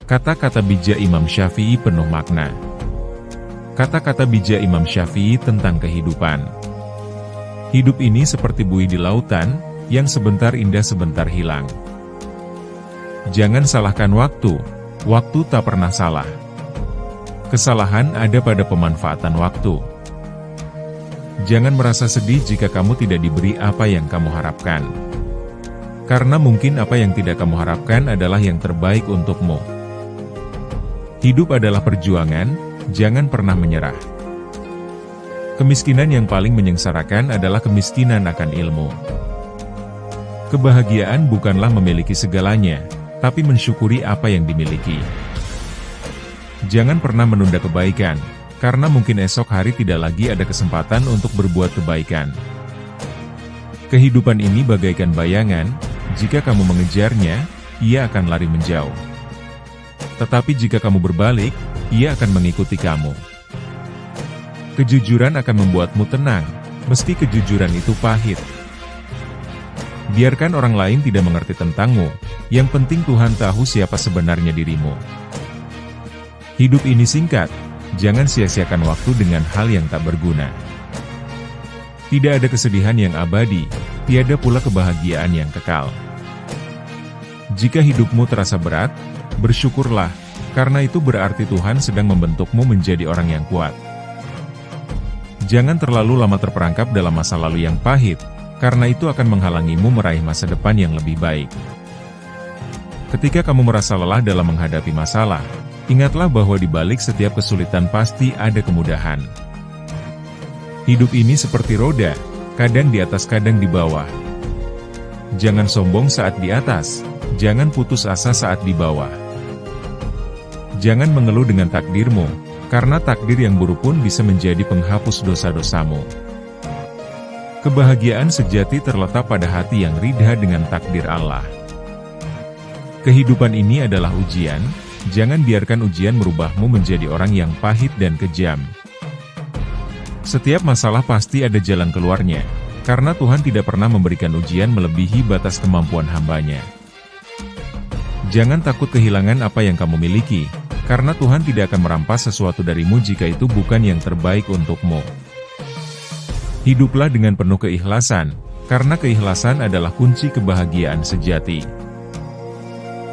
Kata-kata bijak Imam Syafi'i penuh makna. Kata-kata bijak Imam Syafi'i tentang kehidupan. Hidup ini seperti buih di lautan, yang sebentar indah sebentar hilang. Jangan salahkan waktu, waktu tak pernah salah. Kesalahan ada pada pemanfaatan waktu. Jangan merasa sedih jika kamu tidak diberi apa yang kamu harapkan. Karena mungkin apa yang tidak kamu harapkan adalah yang terbaik untukmu. Hidup adalah perjuangan, jangan pernah menyerah. Kemiskinan yang paling menyengsarakan adalah kemiskinan akan ilmu. Kebahagiaan bukanlah memiliki segalanya, tapi mensyukuri apa yang dimiliki. Jangan pernah menunda kebaikan, karena mungkin esok hari tidak lagi ada kesempatan untuk berbuat kebaikan. Kehidupan ini bagaikan bayangan, jika kamu mengejarnya, ia akan lari menjauh. Tetapi jika kamu berbalik, ia akan mengikuti kamu. Kejujuran akan membuatmu tenang, meski kejujuran itu pahit. Biarkan orang lain tidak mengerti tentangmu, yang penting Tuhan tahu siapa sebenarnya dirimu. Hidup ini singkat, jangan sia-siakan waktu dengan hal yang tak berguna. Tidak ada kesedihan yang abadi, tiada pula kebahagiaan yang kekal. Jika hidupmu terasa berat, bersyukurlah, karena itu berarti Tuhan sedang membentukmu menjadi orang yang kuat. Jangan terlalu lama terperangkap dalam masa lalu yang pahit, karena itu akan menghalangimu meraih masa depan yang lebih baik. Ketika kamu merasa lelah dalam menghadapi masalah, ingatlah bahwa di balik setiap kesulitan pasti ada kemudahan. Hidup ini seperti roda, kadang di atas kadang di bawah. Jangan sombong saat di atas, jangan putus asa saat di bawah. Jangan mengeluh dengan takdirmu, karena takdir yang buruk pun bisa menjadi penghapus dosa-dosamu. Kebahagiaan sejati terletak pada hati yang ridha dengan takdir Allah. Kehidupan ini adalah ujian, jangan biarkan ujian merubahmu menjadi orang yang pahit dan kejam. Setiap masalah pasti ada jalan keluarnya, karena Tuhan tidak pernah memberikan ujian melebihi batas kemampuan hamba-Nya. Jangan takut kehilangan apa yang kamu miliki, karena Tuhan tidak akan merampas sesuatu darimu jika itu bukan yang terbaik untukmu. Hiduplah dengan penuh keikhlasan, karena keikhlasan adalah kunci kebahagiaan sejati.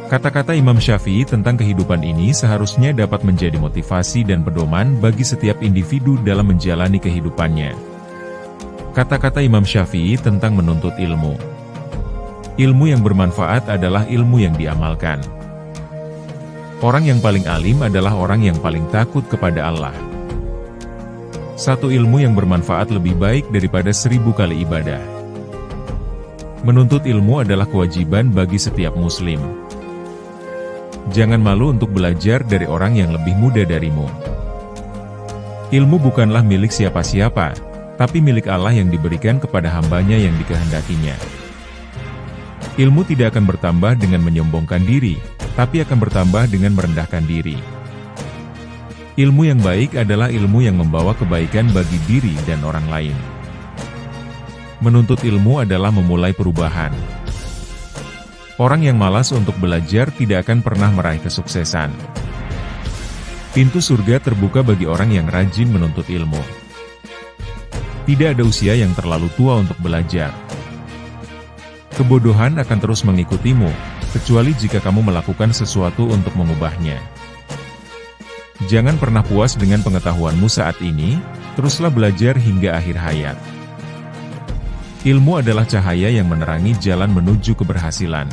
Kata-kata Imam Syafi'i tentang kehidupan ini seharusnya dapat menjadi motivasi dan pedoman bagi setiap individu dalam menjalani kehidupannya. Kata-kata Imam Syafi'i tentang menuntut ilmu. Ilmu yang bermanfaat adalah ilmu yang diamalkan. Orang yang paling alim adalah orang yang paling takut kepada Allah. Satu ilmu yang bermanfaat lebih baik daripada 1000 kali ibadah. Menuntut ilmu adalah kewajiban bagi setiap muslim. Jangan malu untuk belajar dari orang yang lebih muda darimu. Ilmu bukanlah milik siapa-siapa, tapi milik Allah yang diberikan kepada hamba-Nya yang dikehendakinya. Ilmu tidak akan bertambah dengan menyombongkan diri, tapi akan bertambah dengan merendahkan diri. Ilmu yang baik adalah ilmu yang membawa kebaikan bagi diri dan orang lain. Menuntut ilmu adalah memulai perubahan. Orang yang malas untuk belajar tidak akan pernah meraih kesuksesan. Pintu surga terbuka bagi orang yang rajin menuntut ilmu. Tidak ada usia yang terlalu tua untuk belajar. Kebodohan akan terus mengikutimu, kecuali jika kamu melakukan sesuatu untuk mengubahnya. Jangan pernah puas dengan pengetahuanmu saat ini, teruslah belajar hingga akhir hayat. Ilmu adalah cahaya yang menerangi jalan menuju keberhasilan.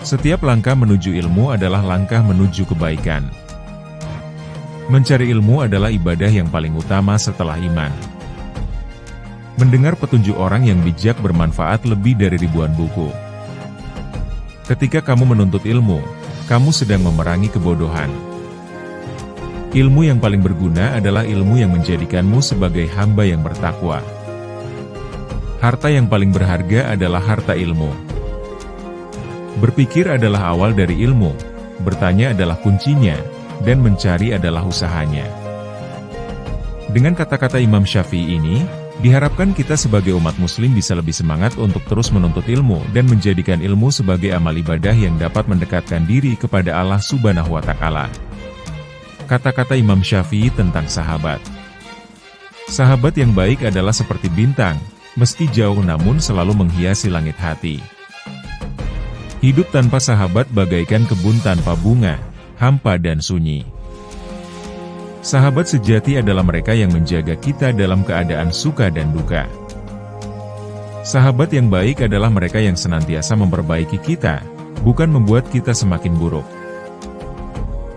Setiap langkah menuju ilmu adalah langkah menuju kebaikan. Mencari ilmu adalah ibadah yang paling utama setelah iman. Mendengar petunjuk orang yang bijak bermanfaat lebih dari ribuan buku. Ketika kamu menuntut ilmu, kamu sedang memerangi kebodohan. Ilmu yang paling berguna adalah ilmu yang menjadikanmu sebagai hamba yang bertakwa. Harta yang paling berharga adalah harta ilmu. Berpikir adalah awal dari ilmu, bertanya adalah kuncinya, dan mencari adalah usahanya. Dengan kata-kata Imam Syafi'i ini, Diharapkan kita sebagai umat muslim bisa lebih semangat untuk terus menuntut ilmu dan menjadikan ilmu sebagai amal ibadah yang dapat mendekatkan diri kepada Allah Subhanahu wa Ta'ala. Kata-kata Imam Syafi'i tentang sahabat. Sahabat yang baik adalah seperti bintang, meski jauh namun selalu menghiasi langit hati. Hidup tanpa sahabat bagaikan kebun tanpa bunga, hampa dan sunyi. Sahabat sejati adalah mereka yang menjaga kita dalam keadaan suka dan duka. Sahabat yang baik adalah mereka yang senantiasa memperbaiki kita, bukan membuat kita semakin buruk.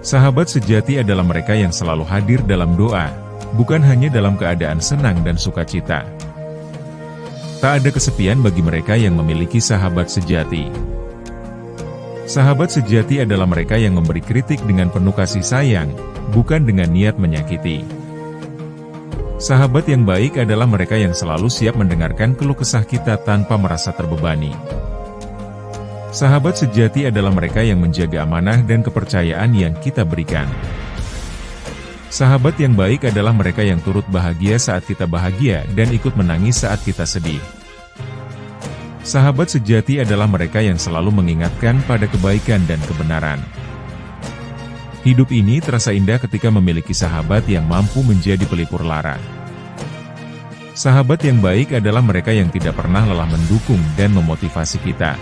Sahabat sejati adalah mereka yang selalu hadir dalam doa, bukan hanya dalam keadaan senang dan sukacita. Tak ada kesepian bagi mereka yang memiliki sahabat sejati. Sahabat sejati adalah mereka yang memberi kritik dengan penuh kasih sayang, bukan dengan niat menyakiti. Sahabat yang baik adalah mereka yang selalu siap mendengarkan keluh kesah kita tanpa merasa terbebani. Sahabat sejati adalah mereka yang menjaga amanah dan kepercayaan yang kita berikan. Sahabat yang baik adalah mereka yang turut bahagia saat kita bahagia dan ikut menangis saat kita sedih. Sahabat sejati adalah mereka yang selalu mengingatkan pada kebaikan dan kebenaran. Hidup ini terasa indah ketika memiliki sahabat yang mampu menjadi pelipur lara. Sahabat yang baik adalah mereka yang tidak pernah lelah mendukung dan memotivasi kita.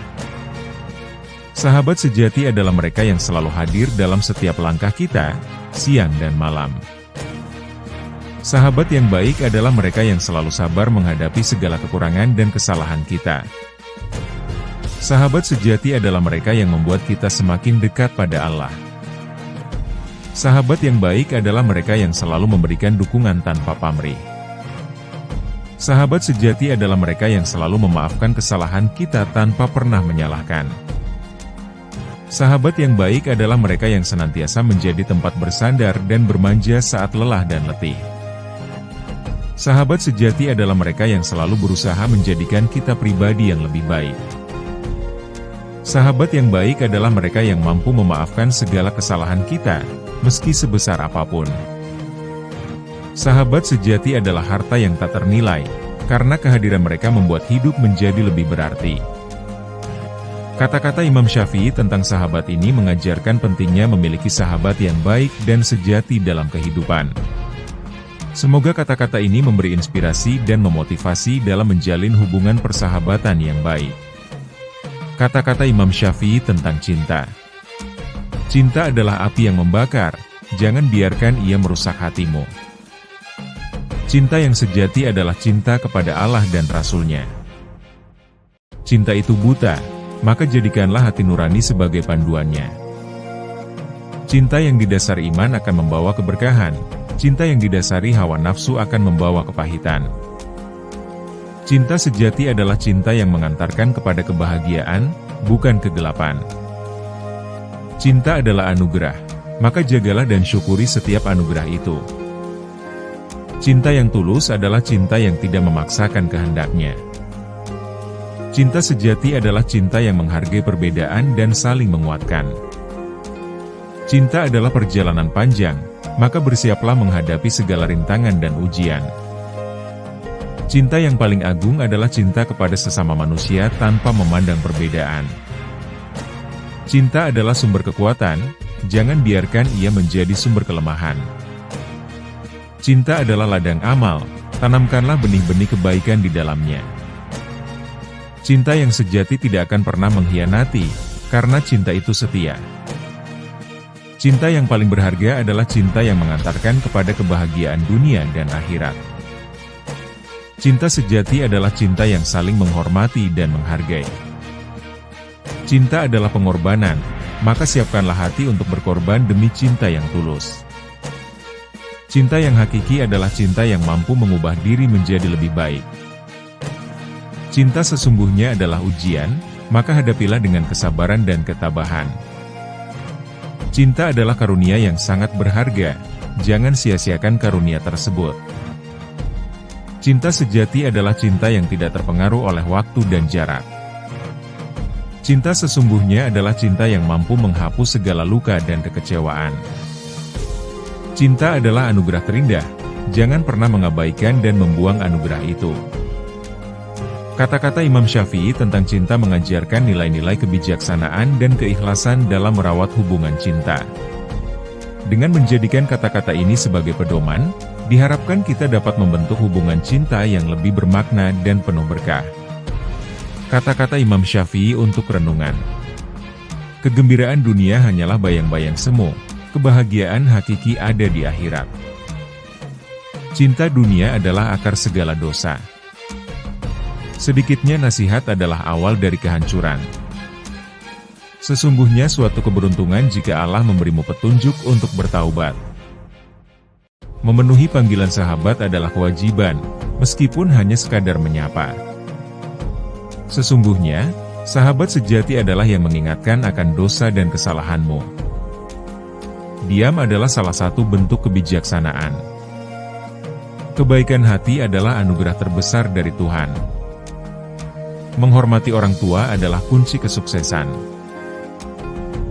Sahabat sejati adalah mereka yang selalu hadir dalam setiap langkah kita, siang dan malam. Sahabat yang baik adalah mereka yang selalu sabar menghadapi segala kekurangan dan kesalahan kita. Sahabat sejati adalah mereka yang membuat kita semakin dekat pada Allah. Sahabat yang baik adalah mereka yang selalu memberikan dukungan tanpa pamrih. Sahabat sejati adalah mereka yang selalu memaafkan kesalahan kita tanpa pernah menyalahkan. Sahabat yang baik adalah mereka yang senantiasa menjadi tempat bersandar dan bermanja saat lelah dan letih. Sahabat sejati adalah mereka yang selalu berusaha menjadikan kita pribadi yang lebih baik. Sahabat yang baik adalah mereka yang mampu memaafkan segala kesalahan kita, meski sebesar apapun. Sahabat sejati adalah harta yang tak ternilai, karena kehadiran mereka membuat hidup menjadi lebih berarti. Kata-kata Imam Syafi'i tentang sahabat ini mengajarkan pentingnya memiliki sahabat yang baik dan sejati dalam kehidupan. Semoga kata-kata ini memberi inspirasi dan memotivasi dalam menjalin hubungan persahabatan yang baik. Kata-kata Imam Syafi'i tentang cinta. Cinta adalah api yang membakar, jangan biarkan ia merusak hatimu. Cinta yang sejati adalah cinta kepada Allah dan Rasul-Nya. Cinta itu buta, maka jadikanlah hati nurani sebagai panduannya. Cinta yang didasari iman akan membawa keberkahan, cinta yang didasari hawa nafsu akan membawa kepahitan. Cinta sejati adalah cinta yang mengantarkan kepada kebahagiaan, bukan kegelapan. Cinta adalah anugerah, maka jagalah dan syukuri setiap anugerah itu. Cinta yang tulus adalah cinta yang tidak memaksakan kehendaknya. Cinta sejati adalah cinta yang menghargai perbedaan dan saling menguatkan. Cinta adalah perjalanan panjang, maka bersiaplah menghadapi segala rintangan dan ujian. Cinta yang paling agung adalah cinta kepada sesama manusia tanpa memandang perbedaan. Cinta adalah sumber kekuatan, jangan biarkan ia menjadi sumber kelemahan. Cinta adalah ladang amal, tanamkanlah benih-benih kebaikan di dalamnya. Cinta yang sejati tidak akan pernah mengkhianati, karena cinta itu setia. Cinta yang paling berharga adalah cinta yang mengantarkan kepada kebahagiaan dunia dan akhirat. Cinta sejati adalah cinta yang saling menghormati dan menghargai. Cinta adalah pengorbanan, maka siapkanlah hati untuk berkorban demi cinta yang tulus. Cinta yang hakiki adalah cinta yang mampu mengubah diri menjadi lebih baik. Cinta sesungguhnya adalah ujian, maka hadapilah dengan kesabaran dan ketabahan. Cinta adalah karunia yang sangat berharga, jangan sia-siakan karunia tersebut. Cinta sejati adalah cinta yang tidak terpengaruh oleh waktu dan jarak. Cinta sesungguhnya adalah cinta yang mampu menghapus segala luka dan kekecewaan. Cinta adalah anugerah terindah, jangan pernah mengabaikan dan membuang anugerah itu. Kata-kata Imam Syafi'i tentang cinta mengajarkan nilai-nilai kebijaksanaan dan keikhlasan dalam merawat hubungan cinta. Dengan menjadikan kata-kata ini sebagai pedoman, diharapkan kita dapat membentuk hubungan cinta yang lebih bermakna dan penuh berkah. Kata-kata Imam Syafi'i untuk renungan. Kegembiraan dunia hanyalah bayang-bayang semu, kebahagiaan hakiki ada di akhirat. Cinta dunia adalah akar segala dosa. Sedikitnya nasihat adalah awal dari kehancuran. Sesungguhnya suatu keberuntungan jika Allah memberimu petunjuk untuk bertaubat. Memenuhi panggilan sahabat adalah kewajiban, meskipun hanya sekadar menyapa. Sesungguhnya, sahabat sejati adalah yang mengingatkan akan dosa dan kesalahanmu. Diam adalah salah satu bentuk kebijaksanaan. Kebaikan hati adalah anugerah terbesar dari Tuhan. Menghormati orang tua adalah kunci kesuksesan.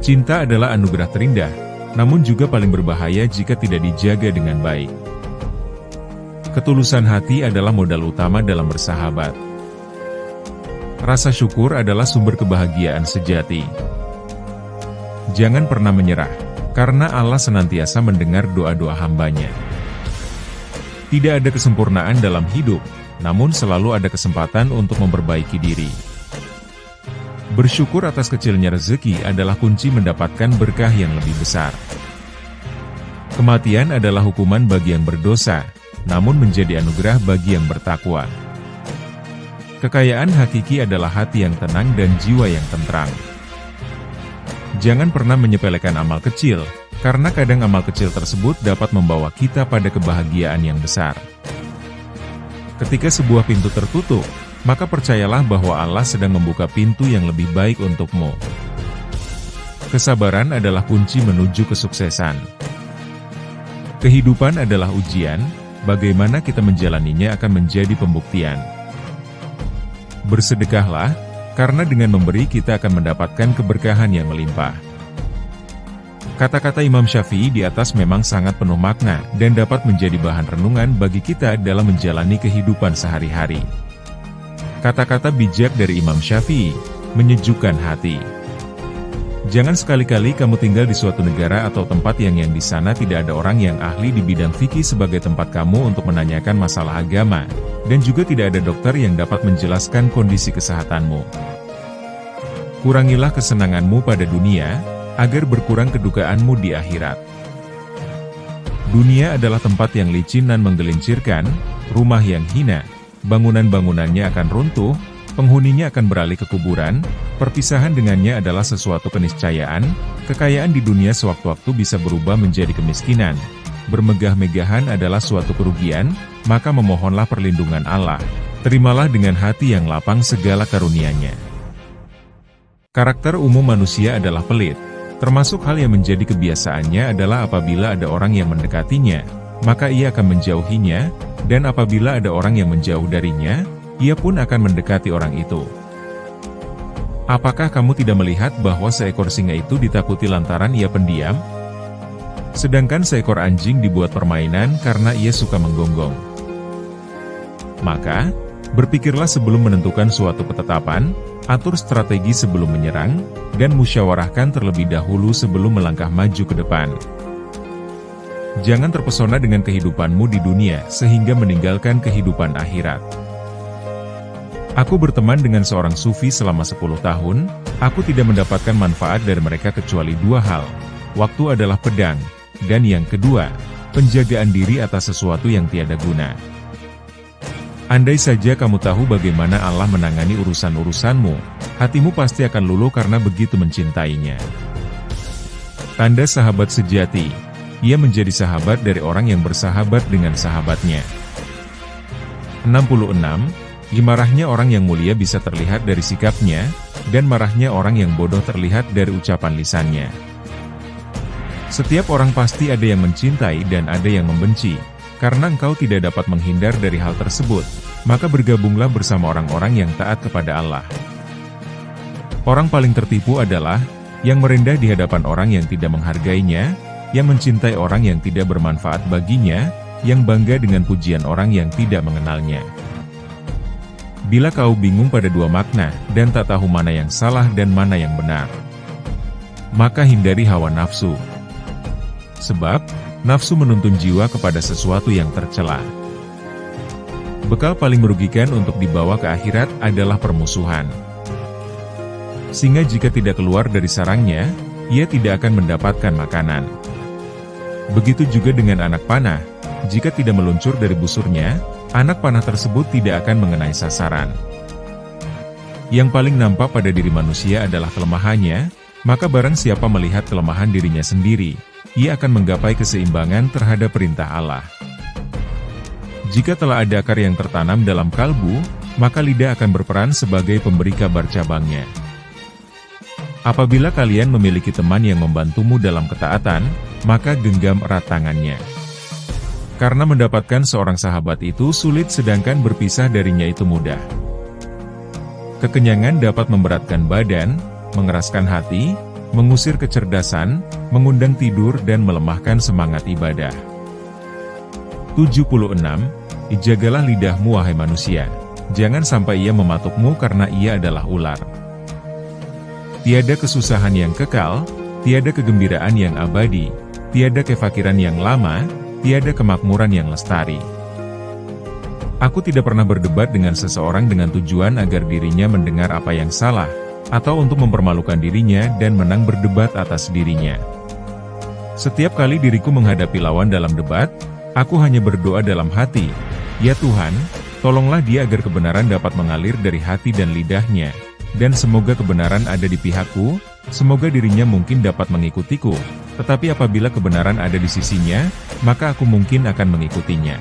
Cinta adalah anugerah terindah, namun juga paling berbahaya jika tidak dijaga dengan baik. Ketulusan hati adalah modal utama dalam bersahabat. Rasa syukur adalah sumber kebahagiaan sejati. Jangan pernah menyerah, karena Allah senantiasa mendengar doa-doa hamba-Nya. Tidak ada kesempurnaan dalam hidup, namun selalu ada kesempatan untuk memperbaiki diri. Bersyukur atas kecilnya rezeki adalah kunci mendapatkan berkah yang lebih besar. Kematian adalah hukuman bagi yang berdosa, namun menjadi anugerah bagi yang bertakwa. Kekayaan hakiki adalah hati yang tenang dan jiwa yang tenteram. Jangan pernah menyepelekan amal kecil, karena kadang amal kecil tersebut dapat membawa kita pada kebahagiaan yang besar. Ketika sebuah pintu tertutup, maka percayalah bahwa Allah sedang membuka pintu yang lebih baik untukmu. Kesabaran adalah kunci menuju kesuksesan. Kehidupan adalah ujian, bagaimana kita menjalaninya akan menjadi pembuktian. Bersedekahlah, karena dengan memberi kita akan mendapatkan keberkahan yang melimpah. Kata-kata Imam Syafi'i di atas memang sangat penuh makna dan dapat menjadi bahan renungan bagi kita dalam menjalani kehidupan sehari-hari. Kata-kata bijak dari Imam Syafi'i menyejukkan hati. Jangan sekali-kali kamu tinggal di suatu negara atau tempat yang di sana tidak ada orang yang ahli di bidang fikih sebagai tempat kamu untuk menanyakan masalah agama, dan juga tidak ada dokter yang dapat menjelaskan kondisi kesehatanmu. Kurangilah kesenanganmu pada dunia, agar berkurang kedukaanmu di akhirat. Dunia adalah tempat yang licin dan menggelincirkan, rumah yang hina, bangunan-bangunannya akan runtuh, penghuninya akan beralih ke kuburan, perpisahan dengannya adalah sesuatu keniscayaan, kekayaan di dunia sewaktu-waktu bisa berubah menjadi kemiskinan, bermegah-megahan adalah suatu kerugian, maka memohonlah perlindungan Allah, terimalah dengan hati yang lapang segala karunia-Nya. Karakter umum manusia adalah pelit. Termasuk hal yang menjadi kebiasaannya adalah apabila ada orang yang mendekatinya, maka ia akan menjauhinya, dan apabila ada orang yang menjauh darinya, ia pun akan mendekati orang itu. Apakah kamu tidak melihat bahwa seekor singa itu ditakuti lantaran ia pendiam? Sedangkan seekor anjing dibuat permainan karena ia suka menggonggong. Maka, berpikirlah sebelum menentukan suatu ketetapan, atur strategi sebelum menyerang, dan musyawarahkan terlebih dahulu sebelum melangkah maju ke depan. Jangan terpesona dengan kehidupanmu di dunia sehingga meninggalkan kehidupan akhirat. Aku berteman dengan seorang sufi selama 10 tahun, aku tidak mendapatkan manfaat dari mereka kecuali 2 hal. Waktu adalah pedang, dan yang kedua, penjagaan diri atas sesuatu yang tiada guna. Andai saja kamu tahu bagaimana Allah menangani urusan-urusanmu, hatimu pasti akan luluh karena begitu mencintainya. Tanda sahabat sejati, ia menjadi sahabat dari orang yang bersahabat dengan sahabatnya. 66. Marahnya orang yang mulia bisa terlihat dari sikapnya, dan marahnya orang yang bodoh terlihat dari ucapan lisannya. Setiap orang pasti ada yang mencintai dan ada yang membenci. Karena engkau tidak dapat menghindar dari hal tersebut, maka bergabunglah bersama orang-orang yang taat kepada Allah. Orang paling tertipu adalah yang merendah di hadapan orang yang tidak menghargainya, yang mencintai orang yang tidak bermanfaat baginya, yang bangga dengan pujian orang yang tidak mengenalnya. Bila kau bingung pada dua makna, dan tak tahu mana yang salah dan mana yang benar, maka hindari hawa nafsu. Sebab, nafsu menuntun jiwa kepada sesuatu yang tercela. Bekal paling merugikan untuk dibawa ke akhirat adalah permusuhan. Singa jika tidak keluar dari sarangnya, ia tidak akan mendapatkan makanan. Begitu juga dengan anak panah, jika tidak meluncur dari busurnya, anak panah tersebut tidak akan mengenai sasaran. Yang paling nampak pada diri manusia adalah kelemahannya, maka barang siapa melihat kelemahan dirinya sendiri, ia akan menggapai keseimbangan terhadap perintah Allah. Jika telah ada akar yang tertanam dalam kalbu, maka lidah akan berperan sebagai pemberi kabar cabangnya. Apabila kalian memiliki teman yang membantumu dalam ketaatan, maka genggam erat tangannya. Karena mendapatkan seorang sahabat itu sulit sedangkan berpisah darinya itu mudah. Kekenyangan dapat memberatkan badan, mengeraskan hati, mengusir kecerdasan, mengundang tidur dan melemahkan semangat ibadah. 76. Jagalah lidahmu wahai manusia, jangan sampai ia mematukmu karena ia adalah ular. Tiada kesusahan yang kekal, tiada kegembiraan yang abadi, tiada kefakiran yang lama, tiada kemakmuran yang lestari. Aku tidak pernah berdebat dengan seseorang dengan tujuan agar dirinya mendengar apa yang salah, atau untuk mempermalukan dirinya dan menang berdebat atas dirinya. Setiap kali diriku menghadapi lawan dalam debat, aku hanya berdoa dalam hati, "Ya Tuhan, tolonglah dia agar kebenaran dapat mengalir dari hati dan lidahnya, dan semoga kebenaran ada di pihakku, semoga dirinya mungkin dapat mengikutiku, tetapi apabila kebenaran ada di sisinya, maka aku mungkin akan mengikutinya."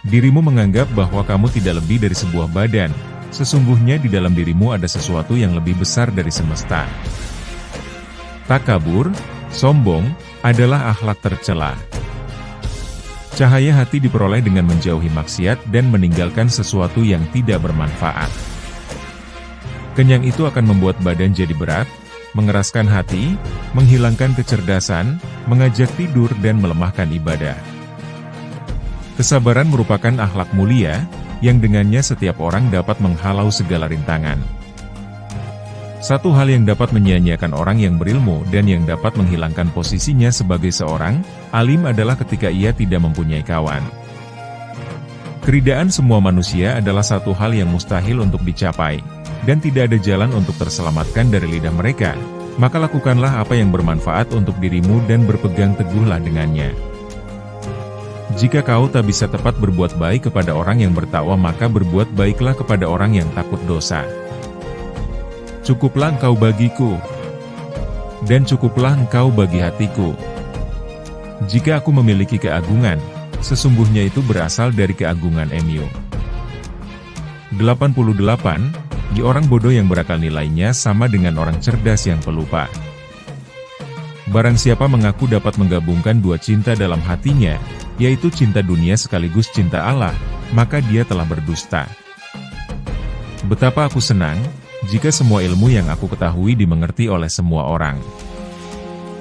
Dirimu menganggap bahwa kamu tidak lebih dari sebuah badan, sesungguhnya di dalam dirimu ada sesuatu yang lebih besar dari semesta. Takabur, sombong, adalah akhlak tercela. Cahaya hati diperoleh dengan menjauhi maksiat dan meninggalkan sesuatu yang tidak bermanfaat. Kenyang itu akan membuat badan jadi berat, mengeraskan hati, menghilangkan kecerdasan, mengajak tidur dan melemahkan ibadah. Kesabaran merupakan akhlak mulia, yang dengannya setiap orang dapat menghalau segala rintangan. Satu hal yang dapat menyia-nyiakan orang yang berilmu dan yang dapat menghilangkan posisinya sebagai seorang alim adalah ketika ia tidak mempunyai kawan. Keridaan semua manusia adalah satu hal yang mustahil untuk dicapai, dan tidak ada jalan untuk terselamatkan dari lidah mereka, maka lakukanlah apa yang bermanfaat untuk dirimu dan berpegang teguhlah dengannya. Jika kau tak bisa tepat berbuat baik kepada orang yang bertakwa, maka berbuat baiklah kepada orang yang takut dosa. Cukuplah engkau bagiku, dan cukuplah engkau bagi hatiku. Jika aku memiliki keagungan, sesungguhnya itu berasal dari keagungan MU. 88. Orang bodoh yang berakal nilainya sama dengan orang cerdas yang pelupa. Barang siapa mengaku dapat menggabungkan dua cinta dalam hatinya, yaitu cinta dunia sekaligus cinta Allah, maka dia telah berdusta. Betapa aku senang jika semua ilmu yang aku ketahui dimengerti oleh semua orang.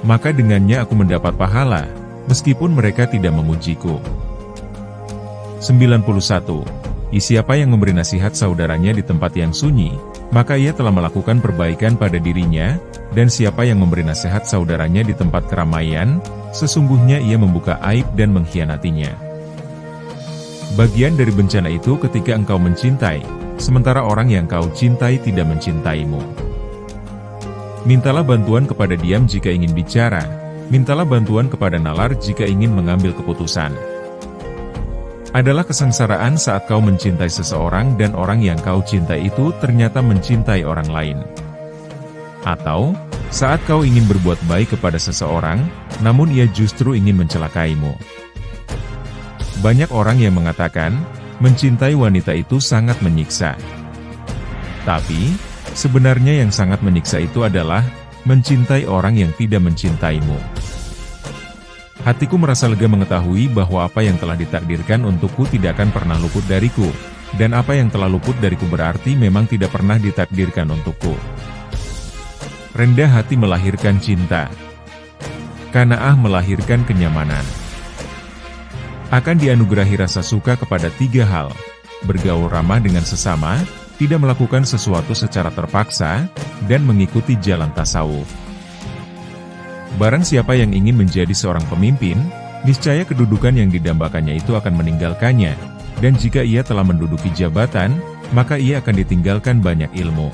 Maka dengannya aku mendapat pahala, meskipun mereka tidak memujiku. 91. Siapa yang memberi nasihat saudaranya di tempat yang sunyi, maka ia telah melakukan perbaikan pada dirinya, dan siapa yang memberi nasihat saudaranya di tempat keramaian, sesungguhnya ia membuka aib dan mengkhianatinya. Bagian dari bencana itu ketika engkau mencintai, sementara orang yang kau cintai tidak mencintaimu. Mintalah bantuan kepada diam jika ingin bicara, mintalah bantuan kepada nalar jika ingin mengambil keputusan. Adalah kesengsaraan saat kau mencintai seseorang dan orang yang kau cintai itu ternyata mencintai orang lain. Atau, saat kau ingin berbuat baik kepada seseorang, namun ia justru ingin mencelakaimu. Banyak orang yang mengatakan, mencintai wanita itu sangat menyiksa. Tapi, sebenarnya yang sangat menyiksa itu adalah mencintai orang yang tidak mencintaimu. Hatiku merasa lega mengetahui bahwa apa yang telah ditakdirkan untukku tidak akan pernah luput dariku, dan apa yang telah luput dariku berarti memang tidak pernah ditakdirkan untukku. Rendah hati melahirkan cinta. Qanaah melahirkan kenyamanan. akan dianugerahi rasa suka kepada 3 hal: bergaul ramah dengan sesama, tidak melakukan sesuatu secara terpaksa, dan mengikuti jalan tasawuf. Barang siapa yang ingin menjadi seorang pemimpin, niscaya kedudukan yang didambakannya itu akan meninggalkannya, dan jika ia telah menduduki jabatan, maka ia akan ditinggalkan banyak ilmu.